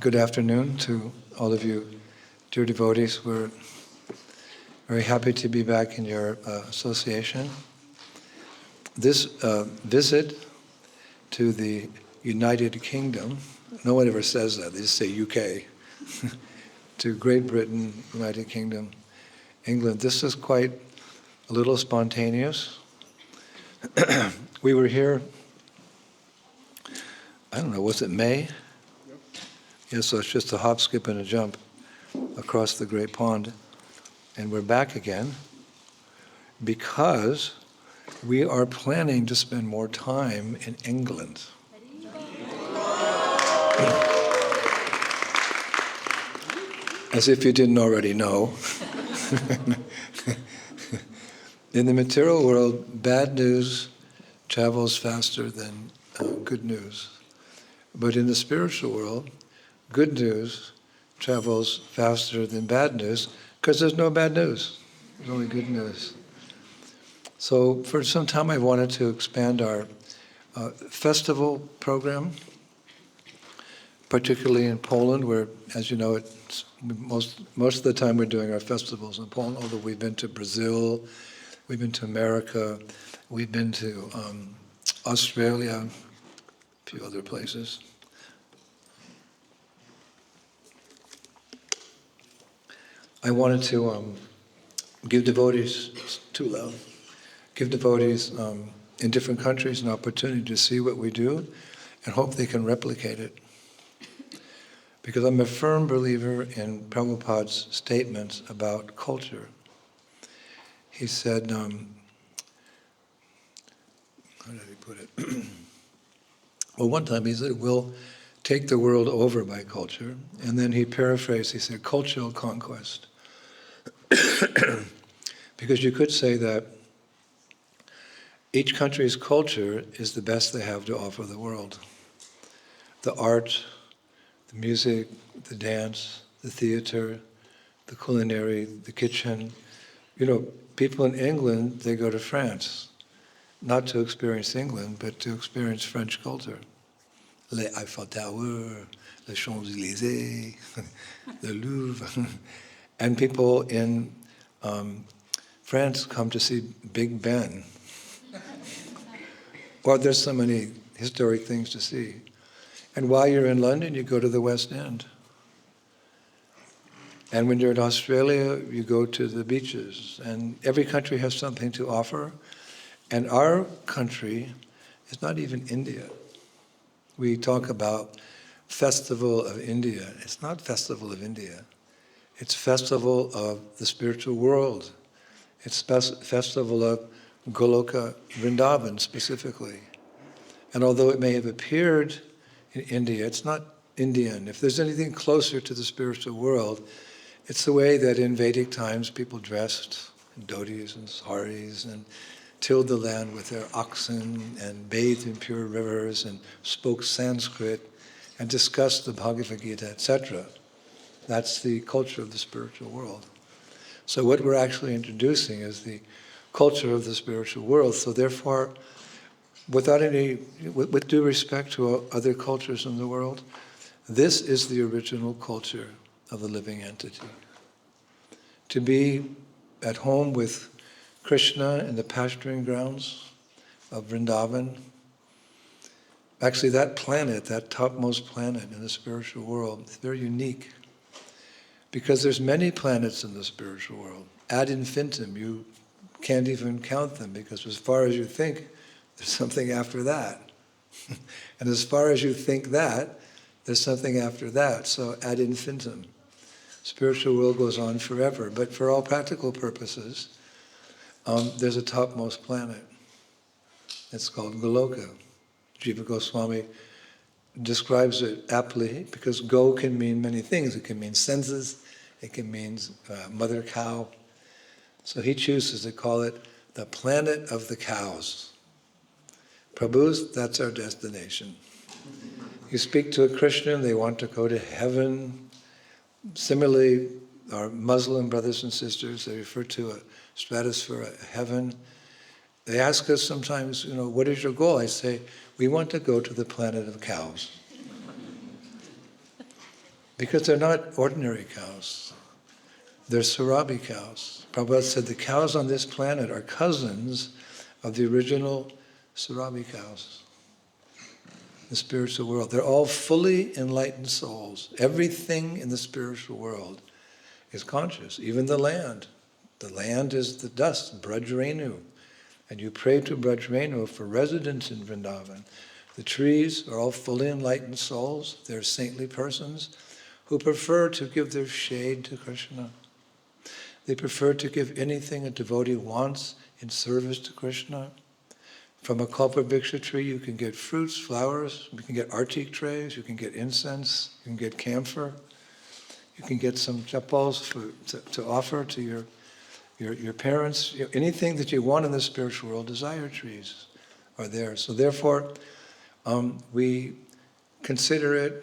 good afternoon to all of you, dear devotees. We're very happy to be back in your association. This visit to the United Kingdom, no one ever says that, they just say UK, to Great Britain, United Kingdom, England. This is quite a little spontaneous. We were here, I don't know, was it May? Yep. Yeah, so it's just a hop, skip, and a jump across the Great Pond. And we're back again because we are planning to spend more time in England. As if you didn't already know. In the material world, bad news travels faster than good news. But in the spiritual world, good news travels faster than bad news because there's no bad news. There's only good news. So for some time I wanted to expand our festival program, particularly in Poland, where, as you know, it's most of the time we're doing our festivals in Poland, although we've been to Brazil, we've been to America, we've been to Australia, a few other places. I wanted to give devotees, it's too loud, give devotees in different countries an opportunity to see what we do and hope they can replicate it. Because I'm a firm believer in Prabhupada's statements about culture. He said, how did he put it? Well, one time he said, we'll take the world over by culture. And then he paraphrased, he said, cultural conquest. Because you could say that each country's culture is the best they have to offer the world. The art, the music, the dance, the theater, the culinary, the kitchen. You know, people in England, they go to France, not to experience England, but to experience French culture. Les Eiffel Tower, les Champs-Élysées, the Louvre. And people in France come to see Big Ben. Well, there's so many historic things to see. And while you're in London, you go to the West End. And when you're in Australia, you go to the beaches. And every country has something to offer. And our country is not even India. We talk about Festival of India. It's not Festival of India. It's Festival of the spiritual world. It's Festival of Goloka Vrindavan specifically. And although it may have appeared in India, it's not Indian. If there's anything closer to the spiritual world, it's the way that in Vedic times people dressed in dhotis and saris and tilled the land with their oxen and bathed in pure rivers and spoke Sanskrit and discussed the Bhagavad Gita, etc. That's the culture of the spiritual world. So what we're actually introducing is the culture of the spiritual world. So therefore, with due respect to other cultures in the world, this is the original culture of the living entity. To be at home with Krishna in the pasturing grounds of Vrindavan. Actually, that planet, that topmost planet in the spiritual world, is very unique. Because there's many planets in the spiritual world. Ad infinitum, you can't even count them, because as far as you think, there's something after that. And as far as you think that, there's something after that. So ad infinitum. Spiritual world goes on forever. But for all practical purposes, there's a topmost planet. It's called Goloka. Jiva Goswami describes it aptly, because go can mean many things. It can mean senses, it can mean mother cow. So he chooses to call it the planet of the cows. Prabhus, that's our destination. You speak to a Christian, they want to go to heaven. Similarly, our Muslim brothers and sisters, they refer to a stratosphere, a heaven. They ask us sometimes, what is your goal? I say, we want to go to the planet of cows. Because they're not ordinary cows. They're Surabi cows. Prabhupada said the cows on this planet are cousins of the original Surabi cows, the spiritual world. They're all fully enlightened souls. Everything in the spiritual world is conscious, even the land. The land is the dust, Brajrenu. And you pray to Brajrenu for residence in Vrindavan. The trees are all fully enlightened souls. They're saintly persons who prefer to give their shade to Krishna. They prefer to give anything a devotee wants in service to Krishna. From a kalpavriksha tree you can get fruits, flowers, you can get artik trays, you can get incense, you can get camphor, you can get some chapals to offer to your parents. Anything that you want in the spiritual world, desire trees are there. So therefore, we consider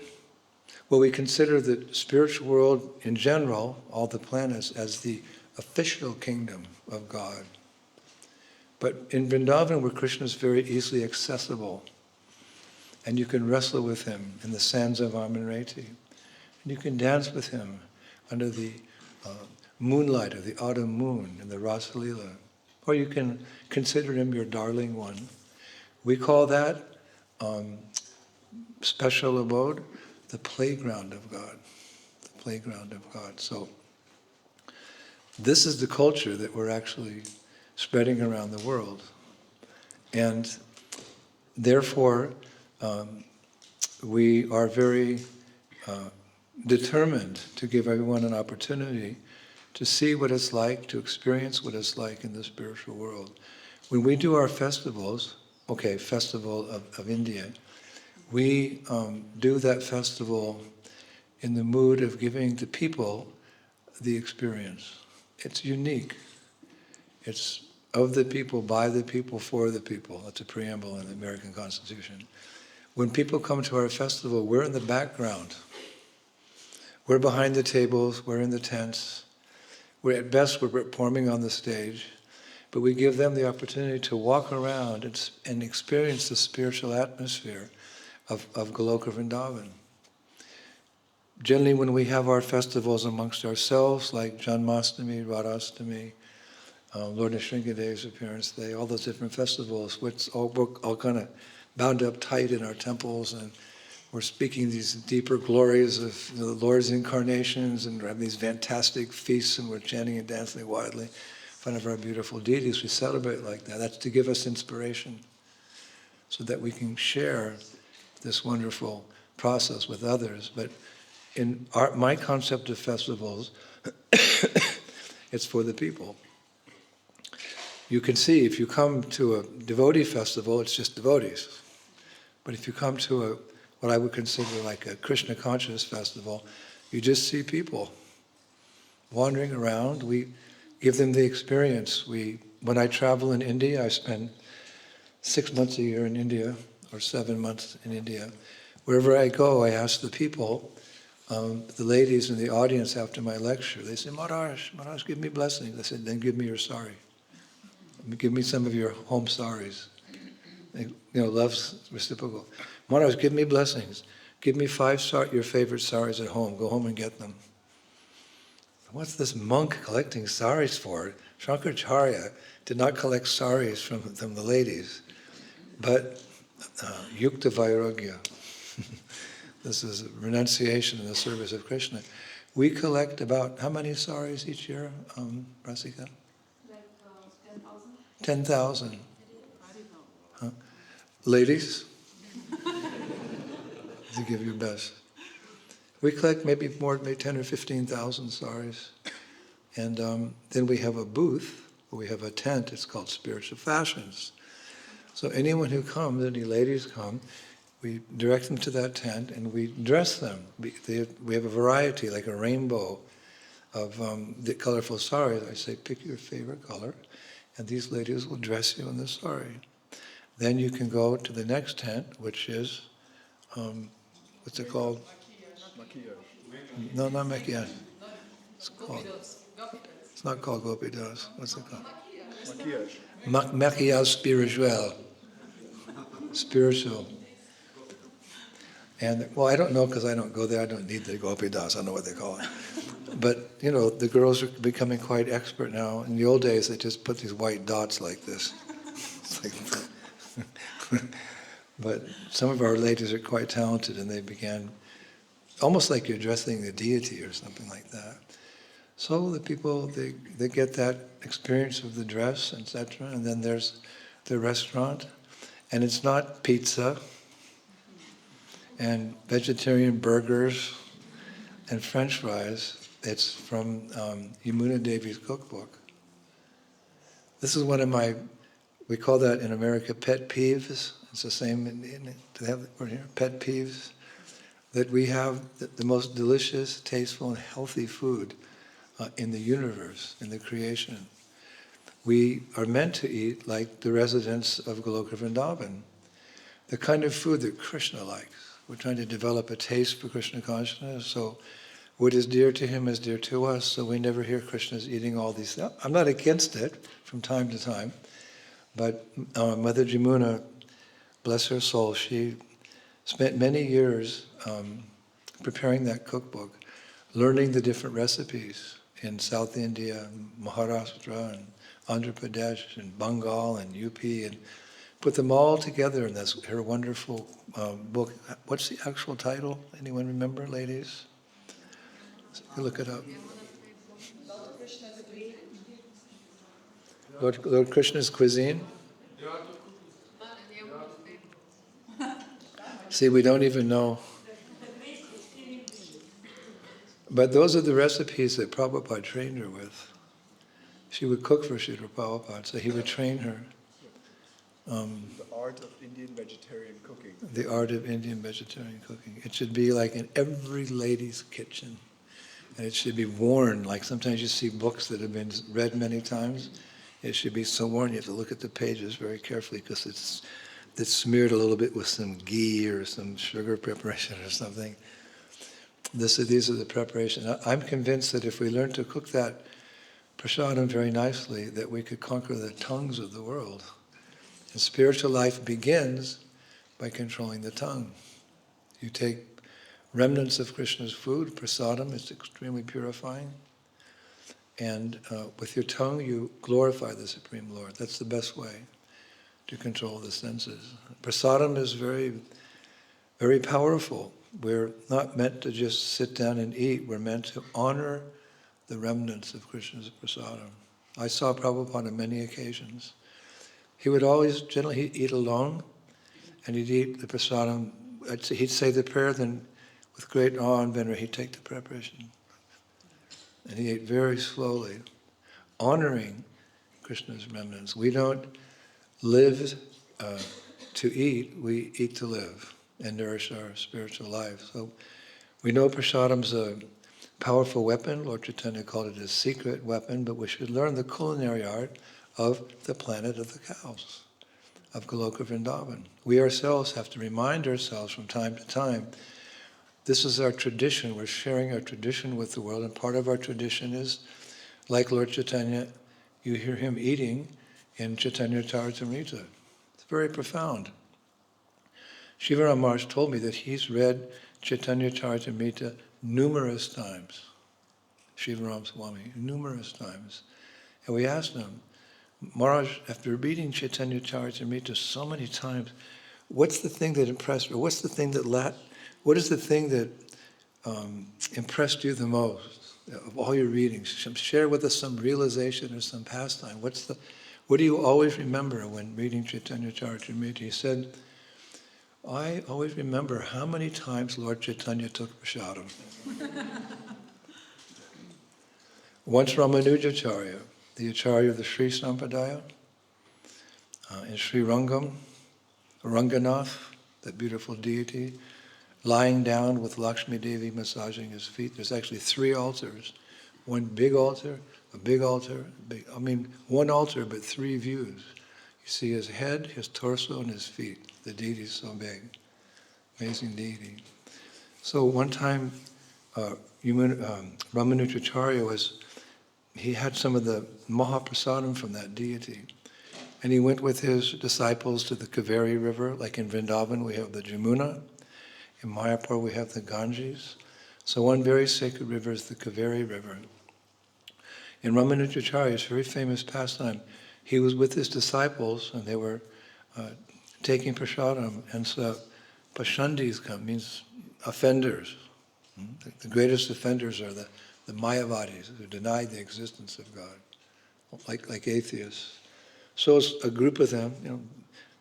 the spiritual world in general, all the planets, as the official kingdom of God. But in Vrindavan, where Krishna is very easily accessible, and you can wrestle with him in the sands of Amanreti, and you can dance with him under the moonlight of the autumn moon in the Rasa Lila, or you can consider him your darling one. We call that special abode the playground of God, the playground of God. So this is the culture that we're actually spreading around the world. And therefore, we are very determined to give everyone an opportunity to see what it's like, to experience what it's like in the spiritual world. When we do our festivals, Festival of India, we do that festival in the mood of giving the people the experience. It's unique. It's of the people, by the people, for the people. That's a preamble in the American Constitution. When people come to our festival, we're in the background. We're behind the tables, we're in the tents. At best, we're performing on the stage. But we give them the opportunity to walk around and experience the spiritual atmosphere of Goloka Vrindavan. Generally, when we have our festivals amongst ourselves, like Janmashtami, Radhastami, Lord Nrsingadev's appearance day, all those different festivals, we're all kind of bound up tight in our temples, and we're speaking these deeper glories of the Lord's incarnations, and we're having these fantastic feasts, and we're chanting and dancing wildly in front of our beautiful deities. We celebrate like that. That's to give us inspiration, so that we can share this wonderful process with others. But in my concept of festivals, it's for the people. You can see, if you come to a devotee festival, it's just devotees. But if you come to what I would consider like a Krishna conscious festival, you just see people wandering around. We give them the experience. When I travel in India, I spend 6 months a year in India, or 7 months in India. Wherever I go, I ask the people, the ladies in the audience after my lecture, they say, Maharaj, give me blessings. I said, then give me your sari. Give me some of your home saris. Love's reciprocal. Maharaj, give me blessings. Give me 5 your favorite saris at home. Go home and get them. What's this monk collecting saris for? Shankaracharya did not collect saris from the ladies, but yukta vairagya. This is renunciation in the service of Krishna. We collect about, how many saris each year, Rasika? 10,000. Huh? Ladies? You give your best. We collect maybe 10 or 15,000 saris. And then we have a booth, we have a tent, it's called Spiritual Fashions. So anyone who comes, any ladies come, we direct them to that tent and we dress them. We have a variety, like a rainbow of the colorful saris. I say, pick your favorite color, and these ladies will dress you in the sari. Then you can go to the next tent, which is, what's it called? No, not maquillage. It's not called Gopi Das. What's it called? Maquillage spiritual. Spiritual. And, well, I don't know because I don't go there. I don't need the gopi das. I don't know what they call it. But, the girls are becoming quite expert now. In the old days, they just put these white dots like this. It's like but some of our ladies are quite talented, and they began, almost like you're dressing the deity or something like that. So the people, they get that experience of the dress, etc. And then there's the restaurant. And it's not pizza and vegetarian burgers and French fries. It's from Yamuna Devi's cookbook. This is one of my, we call that in America pet peeves. It's the same, do they have the word here? Pet peeves. That we have the most delicious, tasteful, and healthy food in the universe, in the creation. We are meant to eat like the residents of Goloka Vrindavan, the kind of food that Krishna likes. We're trying to develop a taste for Krishna consciousness, so what is dear to him is dear to us, so we never hear Krishna's eating all these things. I'm not against it from time to time, but Mother Jamuna, bless her soul, she spent many years preparing that cookbook, learning the different recipes in South India, Maharashtra, and Andhra Pradesh, and Bengal, and UP, and put them all together in this, her wonderful book. What's the actual title? Anyone remember, ladies? You look it up. Lord Krishna's cuisine? See, we don't even know. But those are the recipes that Prabhupada trained her with. She would cook for Srila Prabhupada, so he would train her. The art of Indian vegetarian cooking. The art of Indian vegetarian cooking. It should be like in every lady's kitchen. And it should be worn, like sometimes you see books that have been read many times. It should be so worn, you have to look at the pages very carefully because it's smeared a little bit with some ghee or some sugar preparation or something. These are the preparations. I'm convinced that if we learn to cook that prasadam very nicely, that we could conquer the tongues of the world. And spiritual life begins by controlling the tongue. You take remnants of Krishna's food, prasadam, it's extremely purifying. And with your tongue, you glorify the Supreme Lord. That's the best way to control the senses. Prasadam is very, very powerful. We're not meant to just sit down and eat. We're meant to honor the remnants of Krishna's prasadam. I saw Prabhupada on many occasions. He would always, generally, he'd eat alone, and he'd eat the prasadam. He'd say the prayer, then with great awe and veneration, he'd take the preparation. And he ate very slowly, honoring Krishna's remnants. We don't live to eat, we eat to live and nourish our spiritual life. So we know prasadam's a powerful weapon. Lord Chaitanya called it a secret weapon, but we should learn the culinary art of the planet of the cows, of Goloka Vrindavan. We ourselves have to remind ourselves from time to time, this is our tradition. We're sharing our tradition with the world, and part of our tradition is, like Lord Chaitanya, you hear him eating in Chaitanya Charitamrita. It's very profound. Shivaram Maharaj told me that he's read Chaitanya Charitamrita numerous times. Shivaram Swami, numerous times. And we asked him, Maharaj, after reading Chaitanya Charitamrita so many times, what's the thing that impressed you? What is the thing that impressed you the most of all your readings? Share with us some realization or some pastime. What do you always remember when reading Chaitanya Charitamrita? He said, I always remember how many times Lord Chaitanya took prasadam. Once Ramanujacharya, the Acharya of the Sri Sampradaya, in Sri Rangam, Ranganath, that beautiful deity, lying down with Lakshmi Devi massaging his feet. There's actually 3 altars. One big altar, a big altar, one altar but 3 views. You see his head, his torso, and his feet. The deity is so big. Amazing deity. So one time, Ramanujacharya he had some of the Mahaprasadam from that deity. And he went with his disciples to the Kaveri River, like in Vrindavan we have the Jamuna, In Mayapur we have the Ganges. So one very sacred river is the Kaveri River. In Ramanujacharya's very famous pastime, he was with his disciples and they were taking prasadam, and so pashandis come, means offenders. The greatest offenders are the Mayavadis, who deny the existence of God, like atheists. So it's a group of them,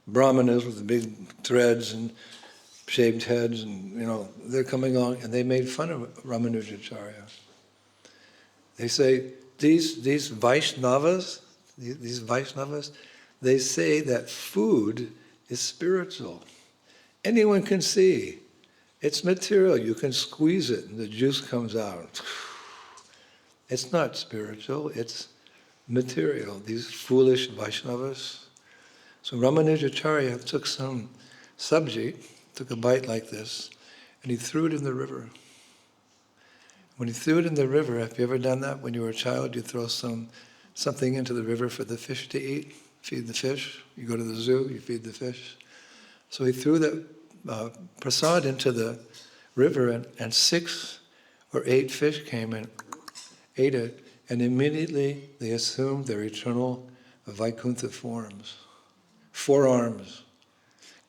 brahmanas with the big threads and shaved heads, and they're coming along, and they made fun of Ramanujacharya. They say, these Vaishnavas, they say that food is spiritual. Anyone can see. It's material. You can squeeze it and the juice comes out. It's not spiritual, it's material. These foolish Vaishnavas. So Ramanujacharya took some sabji, took a bite like this, and he threw it in the river. When he threw it in the river, have you ever done that? When you were a child, you throw something into the river for the fish to eat, feed the fish. You go to the zoo, you feed the fish. So he threw the prasad into the river, and 6 or 8 fish came and ate it, and immediately they assumed their eternal Vaikuntha forms. 4 arms,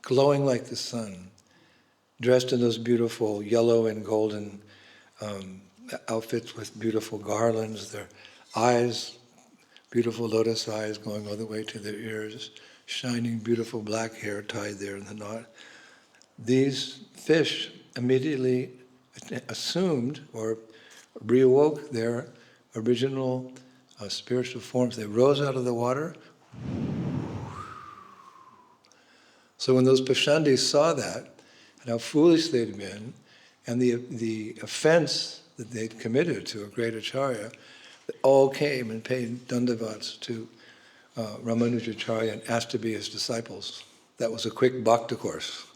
glowing like the sun, dressed in those beautiful yellow and golden outfits with beautiful garlands, their eyes, beautiful lotus eyes going all the way to their ears, shining beautiful black hair tied there in the knot. These fish immediately assumed or reawoke their original spiritual forms. They rose out of the water. So when those Pashandis saw that, and how foolish they'd been, and the offense that they'd committed to a great acharya, they all came and paid dandavats to Ramanujacharya and asked to be his disciples. That was a quick bhakti course.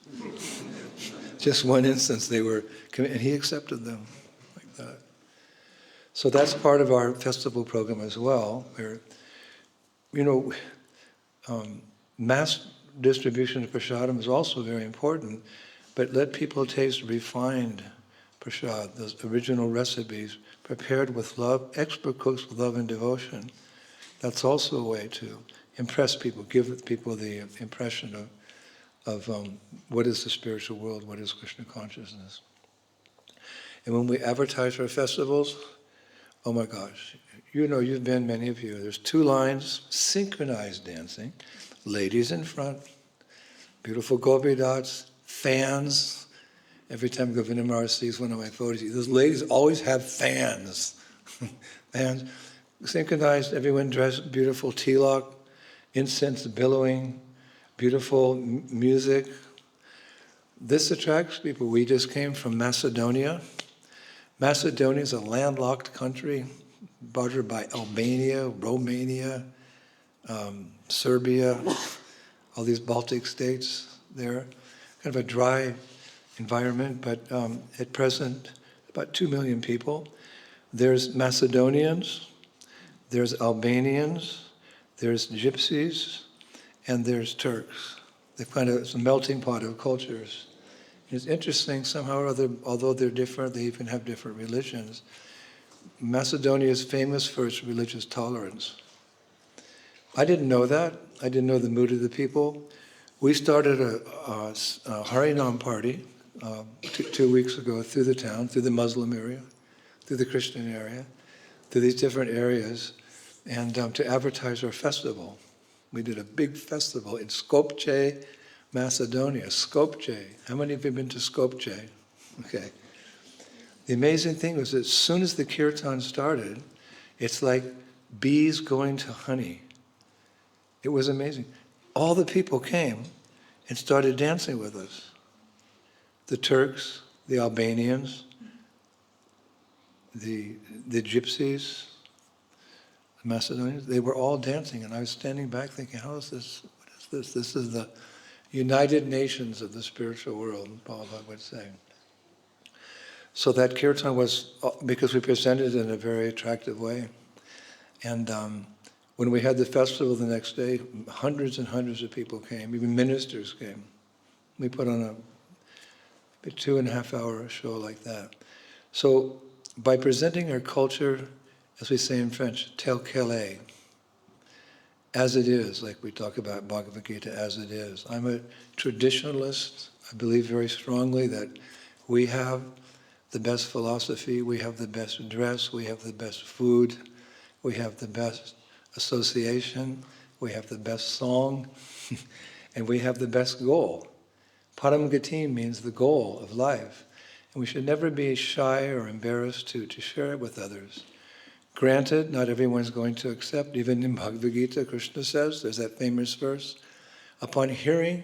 Just one instance they were, and he accepted them like that. So that's part of our festival program as well, where, mass distribution of prasadam is also very important, but let people taste refined prasad, those original recipes, prepared with love, expert cooks with love and devotion. That's also a way to impress people, give people the impression of what is the spiritual world, what is Krishna consciousness. And when we advertise our festivals, oh my gosh, you've been, many of you, there's 2 lines, synchronized dancing, ladies in front, beautiful gopi dots, fans. Every time Govinda Maharaj sees one of my photos, those ladies always have fans. Fans, synchronized, everyone dressed, beautiful tilak, incense billowing, beautiful music. This attracts people. We just came from Macedonia. Macedonia is a landlocked country, bordered by Albania, Romania, Serbia, all these Baltic states there. Kind of a dry environment, but at present, about 2 million people. There's Macedonians, there's Albanians, there's Gypsies, and there's Turks. It's a melting pot of cultures. It's interesting, somehow or other, although they're different, they even have different religions. Macedonia is famous for its religious tolerance. I didn't know that. I didn't know the mood of the people. We started a Harinam party 2 weeks ago through the town, through the Muslim area, through the Christian area, through these different areas, and to advertise our festival. We did a big festival in Skopje, Macedonia. Skopje. How many of you have been to Skopje? Okay. The amazing thing was that as soon as the kirtan started, it's like bees going to honey. It was amazing. All the people came and started dancing with us. The Turks, the Albanians, the Gypsies, the Macedonians, they were all dancing, and I was standing back thinking, how is this? What is this? This is the United Nations of the spiritual world, Prabhupada would say. So that kirtan was, because we presented it in a very attractive way. And when we had the festival the next day, hundreds and hundreds of people came, even ministers came. We put on a a 2.5 hour show like that. So by presenting our culture, as we say in French, tel quel est, as it is, like we talk about Bhagavad Gita, as it is. I'm a traditionalist. I believe very strongly that we have the best philosophy, we have the best dress, we have the best food, we have the best association, we have the best song, and we have the best goal. Param Gati means the goal of life. And we should never be shy or embarrassed to share it with others. Granted, not everyone's going to accept. Even in Bhagavad Gita, Krishna says, there's that famous verse, upon hearing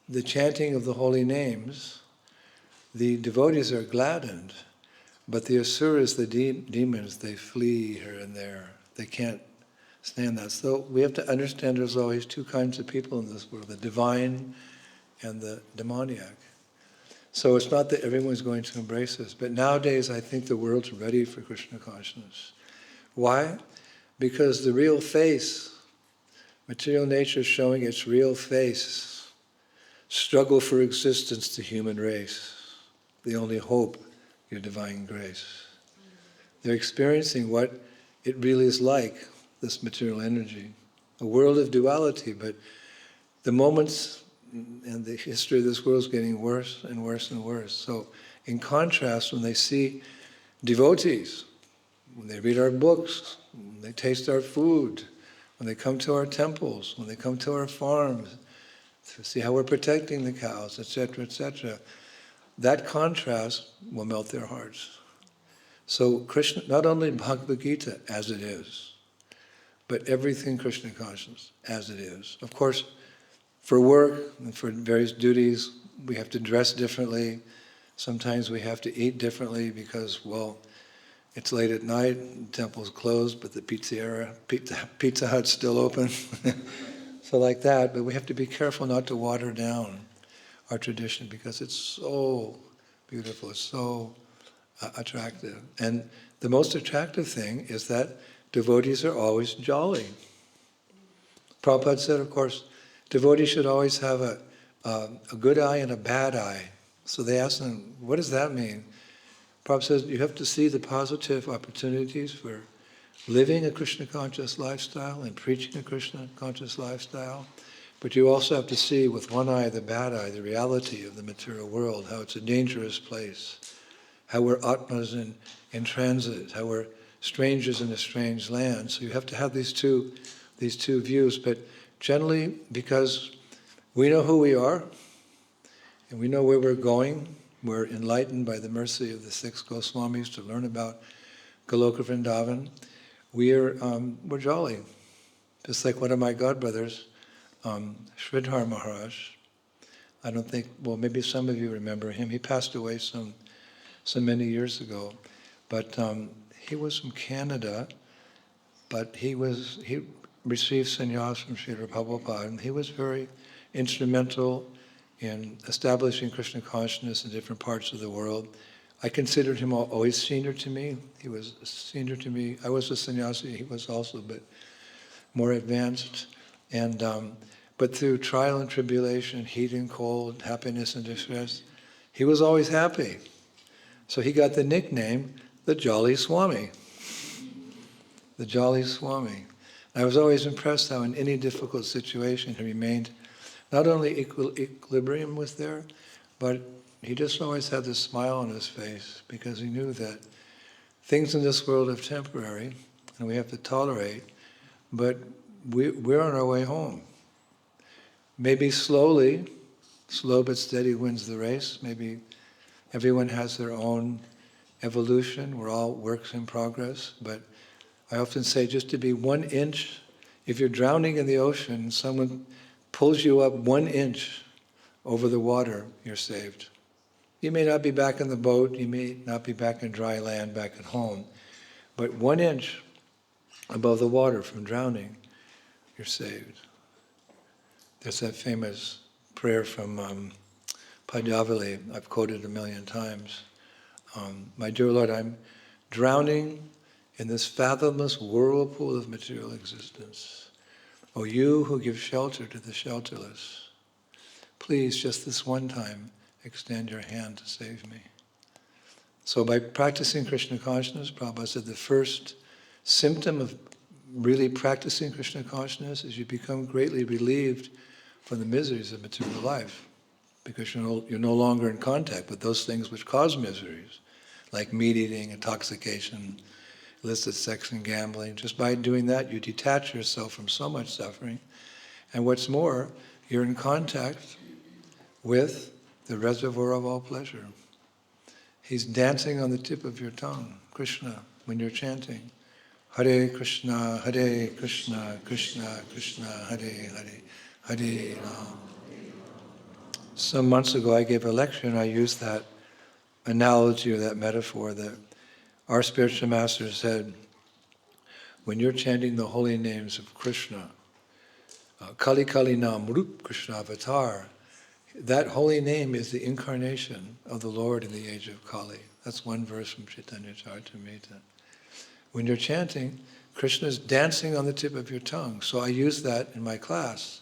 the chanting of the holy names, the devotees are gladdened, but the asuras, the demons, they flee here and there. They can't stand that. So we have to understand there's always two kinds of people in this world, the divine and the demoniac. So it's not that everyone's going to embrace this, but nowadays I think the world's ready for Krishna consciousness. Why? Because the real face, material nature is showing its real face, struggle for existence, the human race, the only hope, your divine grace. They're experiencing what it really is like, this material energy, a world of duality, but the moments and the history of this world is getting worse and worse and worse. So in contrast, when they see devotees, when they read our books, when they taste our food, when they come to our temples, when they come to our farms, to see how we're protecting the cows, etc., that contrast will melt their hearts. So Krishna, not only Bhagavad Gita as it is, but everything Krishna conscious as it is. Of course, for work and for various duties, we have to dress differently. Sometimes we have to eat differently because, well, it's late at night, the temple's closed, but the Pizza Hut's still open. So like that, but we have to be careful not to water down our tradition because it's so beautiful, it's so attractive. And the most attractive thing is that devotees are always jolly. Prabhupada said, of course, devotees should always have a good eye and a bad eye. So they asked him, what does that mean? Prabhupada says, you have to see the positive opportunities for living a Krishna conscious lifestyle and preaching a Krishna conscious lifestyle, but you also have to see with one eye the bad eye, the reality of the material world, how it's a dangerous place, how we're atmas in transit, how we're strangers in a strange land. So you have to have these two views, but generally because we know who we are and we know where we're going, we're enlightened by the mercy of the 6 Goswamis to learn about Goloka Vrindavan. We're jolly. Just like one of my godbrothers, Sridhar Maharaj. I don't think, well, maybe some of you remember him. He passed away so many years ago. But he was from Canada, but he received sannyas from Srila Prabhupada, and he was very instrumental in establishing Krishna consciousness in different parts of the world. I considered him always senior to me. He was senior to me. I was a sannyasi, he was also, but more advanced. And but through trial and tribulation, heat and cold, happiness and distress, he was always happy. So he got the nickname, the Jolly Swami. The Jolly Swami. I was always impressed how in any difficult situation he remained, not only equilibrium was there, but he just always had this smile on his face because he knew that things in this world are temporary and we have to tolerate, but we're on our way home. Maybe slowly, slow but steady wins the race. Maybe everyone has their own evolution. We're all works in progress, but I often say just to be 1 inch, if you're drowning in the ocean, someone pulls you up 1 inch over the water, you're saved. You may not be back in the boat, you may not be back in dry land, back at home, but 1 inch above the water from drowning, you're saved. There's that famous prayer from Padyavali, I've quoted 1,000,000 times. My dear Lord, I'm drowning in this fathomless whirlpool of material existence. O you who give shelter to the shelterless, please, just this one time, extend your hand to save me. So by practicing Krishna consciousness, Prabhupada said the first symptom of really practicing Krishna consciousness is you become greatly relieved from the miseries of material life, because you're no longer in contact with those things which cause miseries, like meat eating, intoxication, illicit sex and gambling. Just by doing that, you detach yourself from so much suffering. And what's more, you're in contact with the reservoir of all pleasure. He's dancing on the tip of your tongue, Krishna, when you're chanting. Hare Krishna, Krishna Krishna, Hare Hare, Hare Ram. Some months ago I gave a lecture and I used that analogy or that metaphor that our spiritual master said, when you're chanting the holy names of Krishna, Kali Kali Nam Rup Krishna Avatar, that holy name is the incarnation of the Lord in the age of Kali. That's one verse from Chaitanya Charitamrita. When you're chanting, Krishna is dancing on the tip of your tongue. So I use that in my class.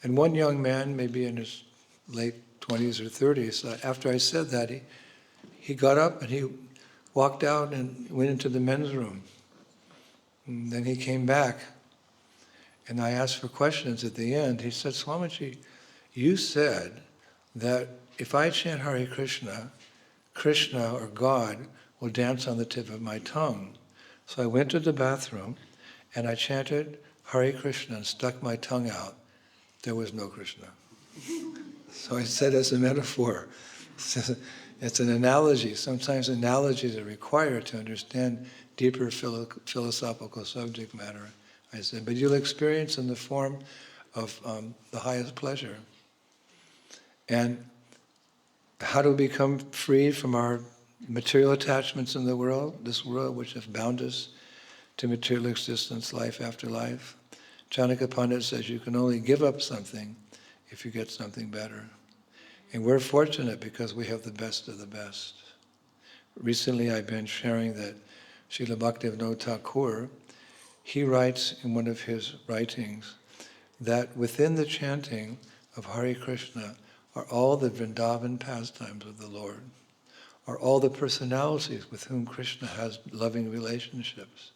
And one young man, maybe in his late 20s or 30s, after I said that, he got up and he walked out and went into the men's room. And then he came back, and I asked for questions at the end. He said, Swamiji, you said that if I chant Hare Krishna, Krishna or God will dance on the tip of my tongue. So I went to the bathroom and I chanted Hare Krishna and stuck my tongue out. There was no Krishna. So I said as a metaphor, it's an analogy. Sometimes analogies are required to understand deeper philosophical subject matter. I said, but you'll experience in the form of the highest pleasure. And how to become free from our material attachments in the world, this world which have bound us to material existence, life after life. Chanaka Pandit says you can only give up something if you get something better. And we're fortunate because we have the best of the best. Recently I've been sharing that Srila Bhaktivinoda Thakur, he writes in one of his writings that within the chanting of Hare Krishna are all the Vrindavan pastimes of the Lord, are all the personalities with whom Krishna has loving relationships.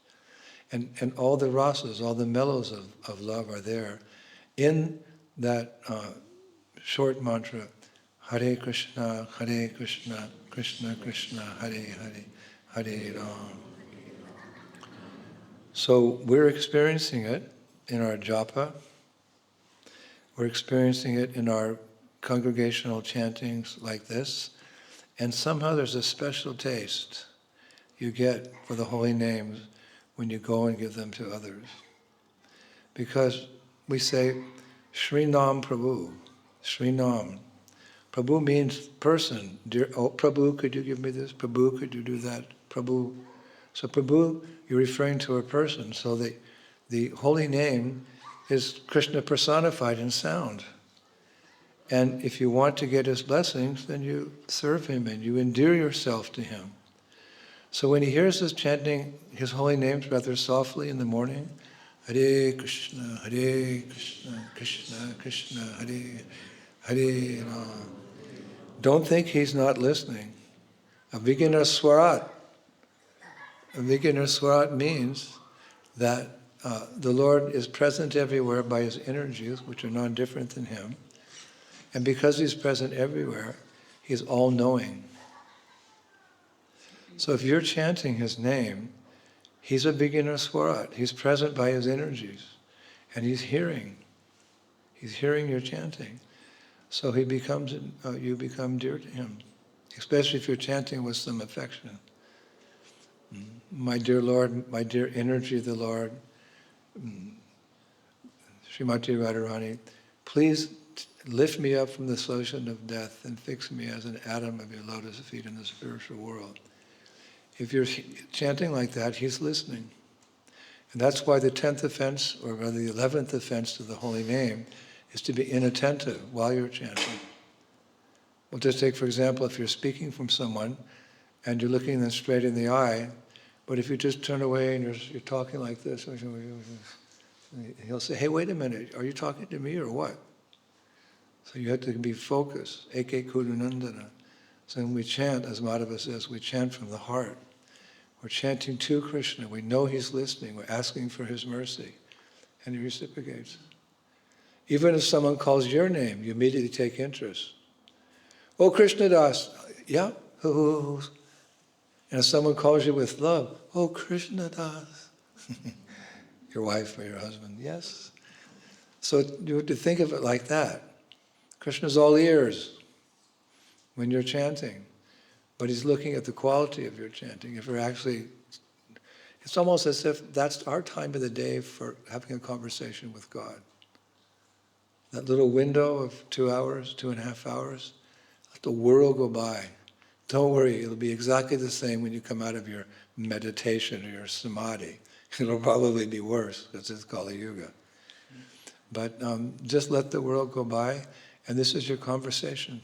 And all the rasas, all the mellows of love are there in that short mantra, Hare Krishna, Krishna Krishna, Hare Hare, Hare Ram. So we're experiencing it in our japa, we're experiencing it in our congregational chantings like this, and somehow there's a special taste you get for the holy names when you go and give them to others. Because we say, Shri Nam Prabhu, Shri Nam. Prabhu means person. Dear, oh, Prabhu, could you give me this? Prabhu, could you do that? Prabhu. So Prabhu, you're referring to a person. So the holy name is Krishna personified in sound. And if you want to get his blessings, then you serve him and you endear yourself to him. So when he hears us chanting his holy names rather softly in the morning, Hare Krishna, Krishna Krishna, Hare Hare Ram. Don't think he's not listening. Avigana Swarat. Avigana Swarat means that the Lord is present everywhere by his energies, which are non-different than him. And because he's present everywhere, he's all-knowing. So if you're chanting his name, he's a beginner swarat. He's present by his energies. And he's hearing. He's hearing your chanting. So he becomes, you become dear to him. Especially if you're chanting with some affection. My dear Lord, my dear energy of the Lord, Srimati Radharani, please lift me up from the ocean of death and fix me as an atom of your lotus feet in the spiritual world. If you're chanting like that, he's listening. And that's why the 10th offense, or rather the 11th offense to the holy name, is to be inattentive while you're chanting. We'll just take, for example, if you're speaking from someone and you're looking them straight in the eye, but if you just turn away and you're talking like this, he'll say, hey, wait a minute, are you talking to me or what? So you have to be focused. Eke Kurunandana. So when we chant, as Madhava says, we chant from the heart. We're chanting to Krishna. We know He's listening. We're asking for His mercy. And He reciprocates. Even if someone calls your name, you immediately take interest. Oh, Krishna Das. Yeah. And if someone calls you with love, oh, Krishna Das. Your wife or your husband, yes. So you have to think of it like that. Krishna's all ears when you're chanting. But He's looking at the quality of your chanting. If you're actually, it's almost as if that's our time of the day for having a conversation with God. That little window of 2 hours, 2.5 hours, let the world go by. Don't worry, it'll be exactly the same when you come out of your meditation or your samadhi. It'll probably be worse, because it's Kali Yuga. But just let the world go by, and this is your conversation.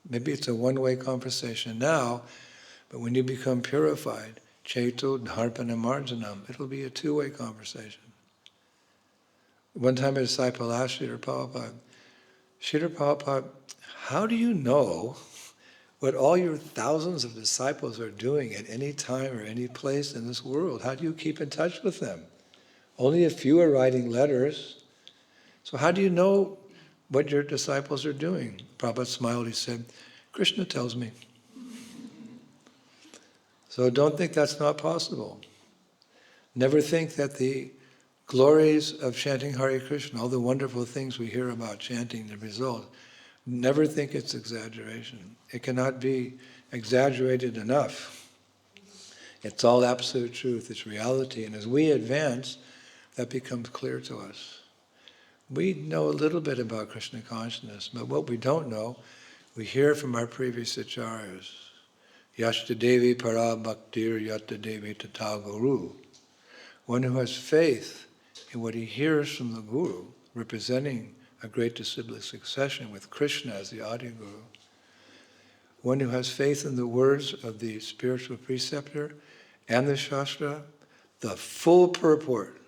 Maybe it's a one-way conversation now, but when you become purified, Cheto Dharpana Marjanam, it'll be a two-way conversation. One time a disciple asked Srila Prabhupada, how do you know what all your thousands of disciples are doing at any time or any place in this world? How do you keep in touch with them? Only a few are writing letters. So how do you know what your disciples are doing? Prabhupada smiled, he said, Krishna tells me. So don't think that's not possible. Never think that the glories of chanting Hare Krishna, all the wonderful things we hear about chanting, the result, never think it's exaggeration. It cannot be exaggerated enough. It's all absolute truth, it's reality. And as we advance, that becomes clear to us. We know a little bit about Krishna consciousness, but what we don't know, we hear from our previous acharyas. Yashta Devi para bhaktir yatta Devi tata guru. One who has faith in what he hears from the Guru, representing a great disciplic succession with Krishna as the Adi Guru. One who has faith in the words of the spiritual preceptor and the Shastra, the full purport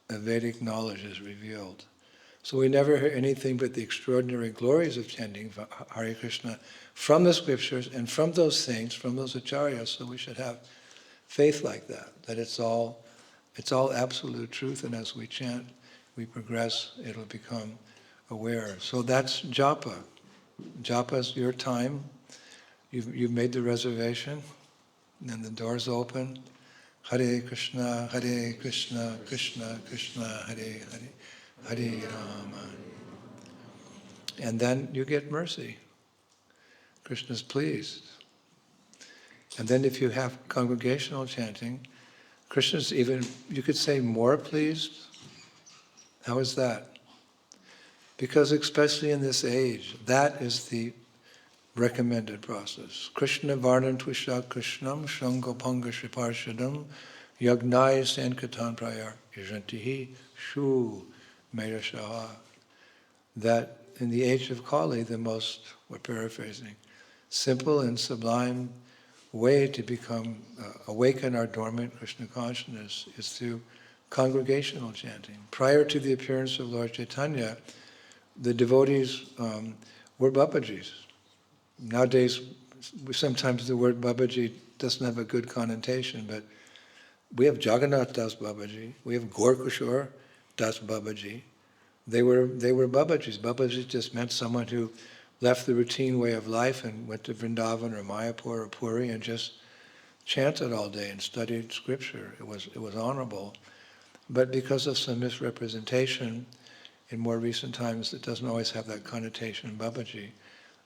of Vedic knowledge is revealed. So we never hear anything but the extraordinary glories of chanting Hare Krishna from the scriptures and from those saints, from those acharyas, so we should have faith like that it's all absolute truth, and as we chant, we progress, it'll become aware. So that's japa. Japa's your time. You've made the reservation, and the door's open. Hare Krishna, Krishna Krishna, Hare Hare, Hare Rama. And then you get mercy. Krishna's pleased. And then if you have congregational chanting, Krishna's even, you could say, more pleased. How is that? Because especially in this age, that is the recommended process. Krishna Varnan Twisha Krishnam Shangopanga Shiparshadam Yagnaya Sankatan Prayar Yajantihi Shu Merashaha. That in the age of Kali, the most, we're paraphrasing, simple and sublime way to become, awaken our dormant Krishna consciousness is through congregational chanting. Prior to the appearance of Lord Chaitanya, the devotees were Babajis. Nowadays, sometimes the word Babaji doesn't have a good connotation, but we have Jagannath Das Babaji, we have Gaur Kishore Das Babaji. They were Babajis. Babaji just meant someone who left the routine way of life and went to Vrindavan or Mayapur or Puri and just chanted all day and studied scripture. It was honorable. But because of some misrepresentation in more recent times, it doesn't always have that connotation, Babaji,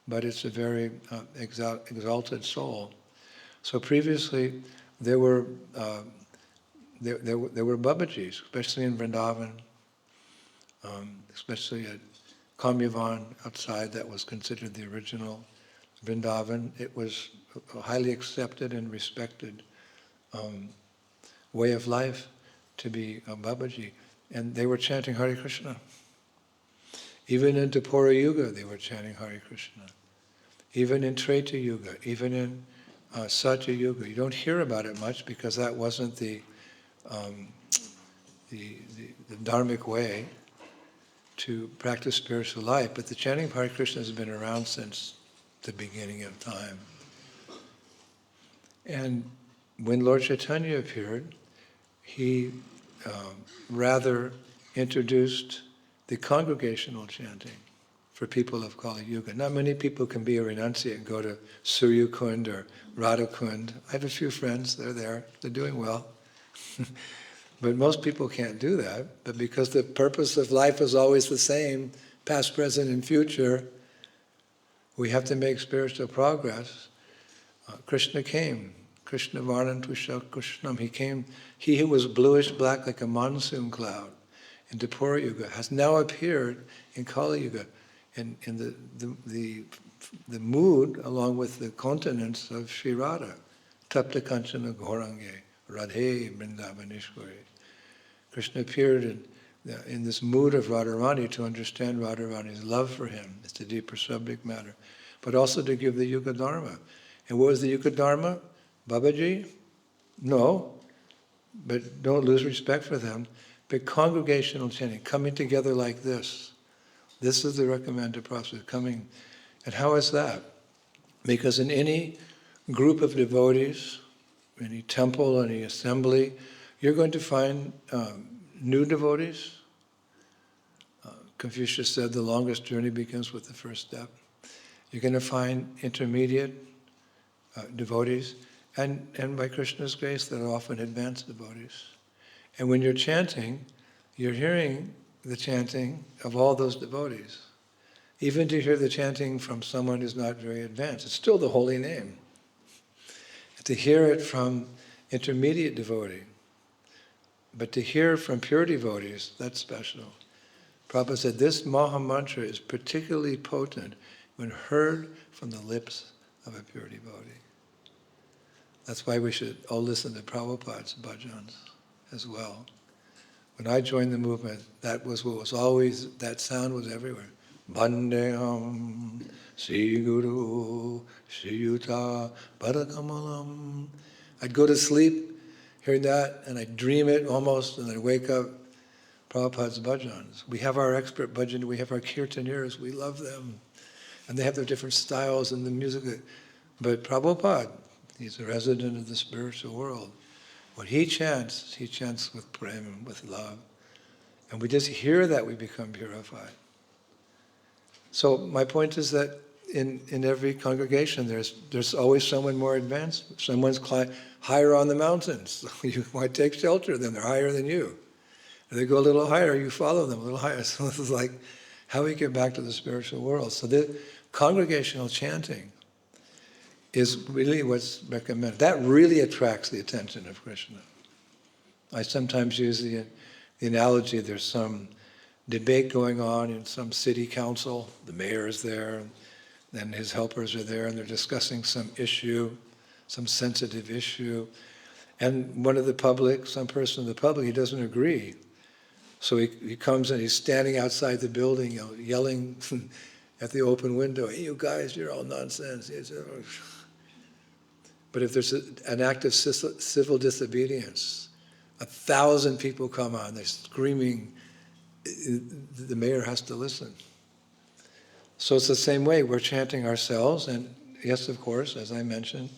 but it's a very exalted soul. So previously, there were Babajis, especially in Vrindavan, especially at Kamyavan outside, that was considered the original Vrindavan. It was a highly accepted and respected way of life to be a Babaji. And they were chanting Hare Krishna. Even in Dwapara Yuga, they were chanting Hare Krishna. Even in Treta Yuga, even in Satya Yuga. You don't hear about it much because that wasn't the dharmic way to practice spiritual life, but the chanting of Hare Krishna has been around since the beginning of time. And when Lord Chaitanya appeared, he rather introduced the congregational chanting for people of Kali Yuga. Not many people can be a renunciate and go to Surya Kund or Radha Kund. I have a few friends, they're there, they're doing well. But most people can't do that. But because the purpose of life is always the same, past, present, and future, we have to make spiritual progress. Krishna came. Krishna Varnantusha Krishnam. He came, he who was bluish black like a monsoon cloud in Dwapara Yuga has now appeared in Kali Yuga, in the mood along with the continents of Sri Radha. Tapta Kanchana Gaurange, Radhe Vrindavaneshwari. Krishna appeared in this mood of Radharani to understand Radharani's love for him. It's a deeper subject matter. But also to give the Yuga Dharma. And what was the Yuga Dharma? Babaji? No. But don't lose respect for them. But congregational chanting, coming together like this. This is the recommended process, coming. And how is that? Because in any group of devotees, any temple, any assembly, you're going to find new devotees. Confucius said the longest journey begins with the first step. You're going to find intermediate devotees, and by Krishna's grace, there are often advanced devotees. And when you're chanting, you're hearing the chanting of all those devotees. Even to hear the chanting from someone who's not very advanced, it's still the holy name. To hear it from intermediate devotee, but to hear from pure devotees, that's special. Prabhupada said this Maha Mantra is particularly potent when heard from the lips of a pure devotee. That's why we should all listen to Prabhupada's bhajans as well. When I joined the movement, that was what was always, that sound was everywhere. Bandeham, Sri Guru, Sri Yuta, Padakamalam. I'd go to sleep hearing that, and I'd dream it almost, and I'd wake up, Prabhupada's bhajans. We have our expert bhajan, we have our kirtaniers, we love them. And they have their different styles and the music. But Prabhupada, he's a resident of the spiritual world. When he chants with prema, with love. And we just hear that, we become purified. So my point is that in every congregation, there's always someone more advanced. Someone's higher on the mountains. You might take shelter of them, they're higher than you. If they go a little higher, you follow them a little higher. So this is like how we get back to the spiritual world. So the congregational chanting is really what's recommended. That really attracts the attention of Krishna. I sometimes use the analogy, there's some debate going on in some city council, the mayor is there, and his helpers are there, and they're discussing some issue, some sensitive issue, and one of the public, some person in the public, he doesn't agree. So he comes and he's standing outside the building, yelling at the open window, "Hey, you guys, you're all nonsense." But if there's an act of civil disobedience, 1,000 people come on, they're screaming, the mayor has to listen. So it's the same way, we're chanting ourselves, and yes, of course, as I mentioned,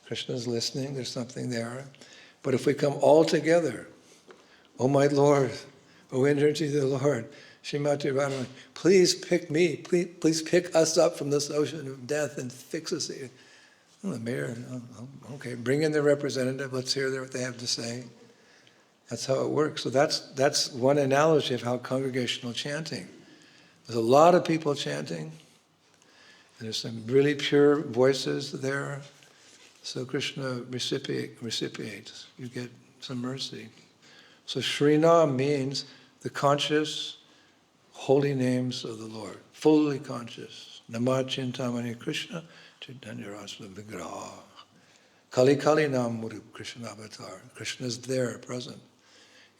Krishna's listening, there's something there. But if we come all together, "Oh my Lord, oh energy of the Lord, Srimati Radharani, please pick me, please pick us up from this ocean of death and fix us." Oh, the mayor, okay, bring in the representative, let's hear what they have to say. That's how it works. So that's one analogy of how congregational chanting. There's a lot of people chanting, and there's some really pure voices there. So Krishna recipiates, you get some mercy. So Srinam means the conscious, holy names of the Lord, fully conscious. Namah Chintamani Krishna, Chaitanya Rasa Vigraha. Kali Kali Nam Muru Krishna Avatar. Krishna is there, present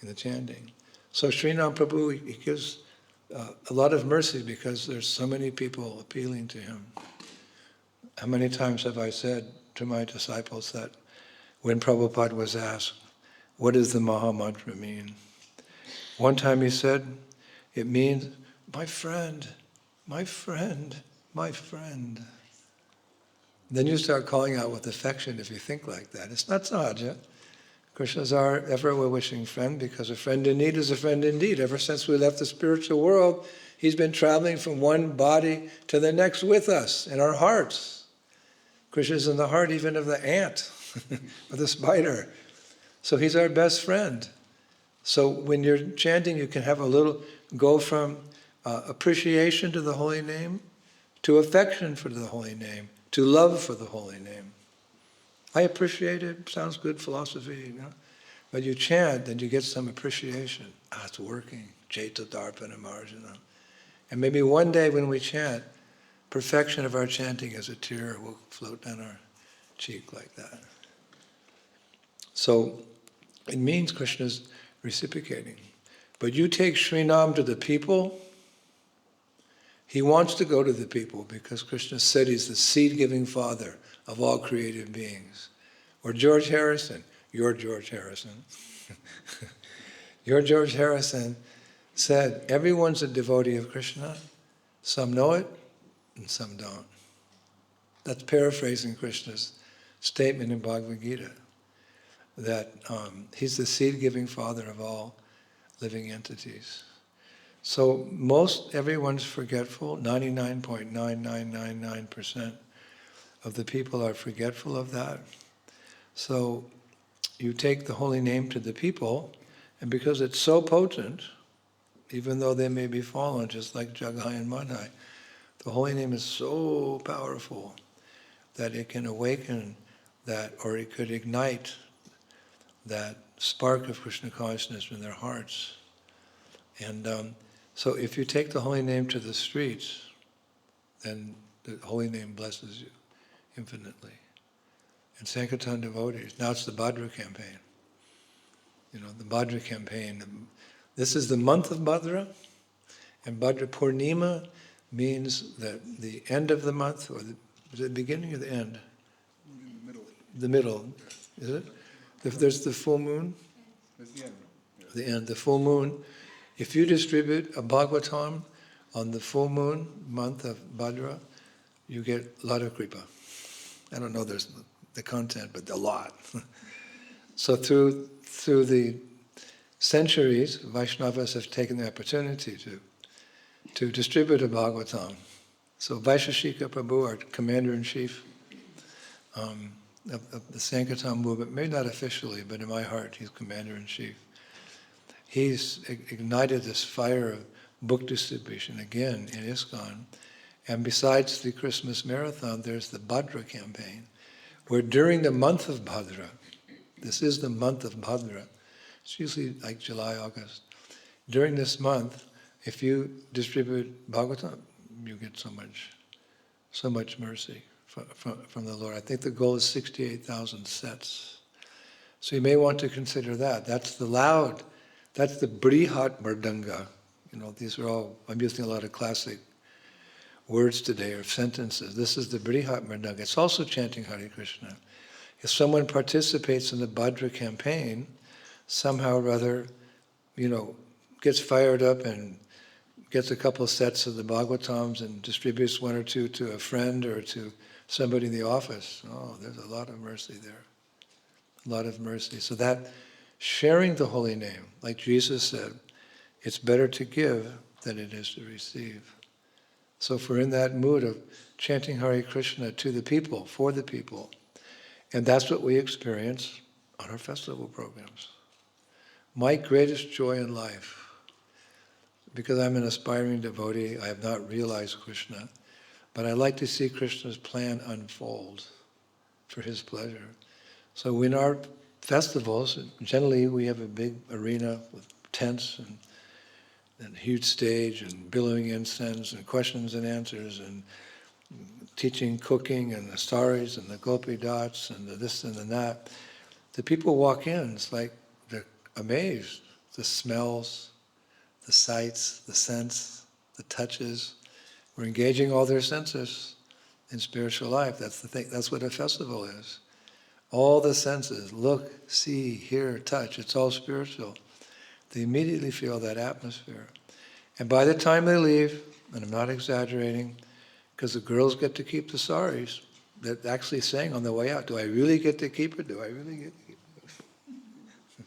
in the chanting. So Srinam Prabhu, he gives a lot of mercy because there's so many people appealing to him. How many times have I said to my disciples that when Prabhupada was asked, what does the Maha Mantra mean? One time he said, it means my friend, my friend, my friend. Then you start calling out with affection if you think like that. It's not sahaja. Krishna's our ever-wishing friend because a friend in need is a friend indeed. Ever since we left the spiritual world, he's been traveling from one body to the next with us in our hearts. Krishna's in the heart even of the ant, or the spider. So he's our best friend. So when you're chanting, you can have a little, go from appreciation to the holy name, to affection for the holy name, to love for the holy name. I appreciate it, sounds good philosophy, you know. But you chant, then you get some appreciation. It's working. Chaita Darpana Marjana. And maybe one day when we chant, perfection of our chanting as a tear will float down our cheek like that. So it means Krishna's reciprocating. But you take Srinam to the people, he wants to go to the people because Krishna said he's the seed-giving father of all creative beings. Or George Harrison, your George Harrison. Your George Harrison said, everyone's a devotee of Krishna. Some know it and some don't. That's paraphrasing Krishna's statement in Bhagavad Gita, that he's the seed-giving father of all living entities. So everyone's forgetful, 99.9999% of the people are forgetful of that. So you take the holy name to the people, and because it's so potent, even though they may be fallen, just like Jagai and Madhai, the holy name is so powerful that it can awaken that, or it could ignite that spark of Krishna consciousness in their hearts. And so if you take the holy name to the streets, then the holy name blesses you infinitely. And Sankirtan devotees, now it's the Bhadra campaign. You know, the Bhadra campaign. This is the month of Bhadra, and Bhadra Purnima means that the end of the month, or the beginning or the end? The middle. The middle, is it? There's the full moon? That's the end. Yeah. The end, the full moon. If you distribute a Bhagavatam on the full moon month of Bhadra, you get a lot of kripa. I don't know there's the content, but a lot. So through the centuries, Vaishnavas have taken the opportunity to distribute a Bhagavatam. So Vaisheshika Prabhu, our commander-in-chief of the Sankirtan movement, maybe not officially, but in my heart, he's commander-in-chief. He's ignited this fire of book distribution again in ISKCON. And besides the Christmas marathon, there's the Bhadra campaign, where during the month of Bhadra, this is the month of Bhadra, it's usually like July, August. During this month, if you distribute Bhagavatam, you get so much mercy from the Lord. I think the goal is 68,000 sets. So you may want to consider that. That's the loud, that's the Brihat Mardanga. You know, these are all, I'm using a lot of classic words today or sentences. This is the Brihat Mardanga. It's also chanting Hare Krishna. If someone participates in the Bhadra campaign, somehow or other, you know, gets fired up and gets a couple sets of the Bhagavatams and distributes one or two to a friend or to somebody in the office, oh, there's a lot of mercy there. A lot of mercy. So that sharing the holy name, like Jesus said, it's better to give than it is to receive. So if we're in that mood of chanting Hare Krishna to the people, for the people, and that's what we experience on our festival programs. My greatest joy in life, because I'm an aspiring devotee, I have not realized Krishna, but I like to see Krishna's plan unfold for his pleasure. So in our festivals, generally we have a big arena with tents and huge stage and billowing incense and questions and answers and teaching cooking and the saris and the gopi dots and the this and the that. The people walk in, it's like they're amazed. The smells, the sights, the scents, the touches. We're engaging all their senses in spiritual life. That's the thing. That's what a festival is. All the senses, look, see, hear, touch, it's all spiritual. They immediately feel that atmosphere. And by the time they leave, and I'm not exaggerating, because the girls get to keep the saris, they're actually saying on the way out, do I really get to keep it? Do I really get to keep it? And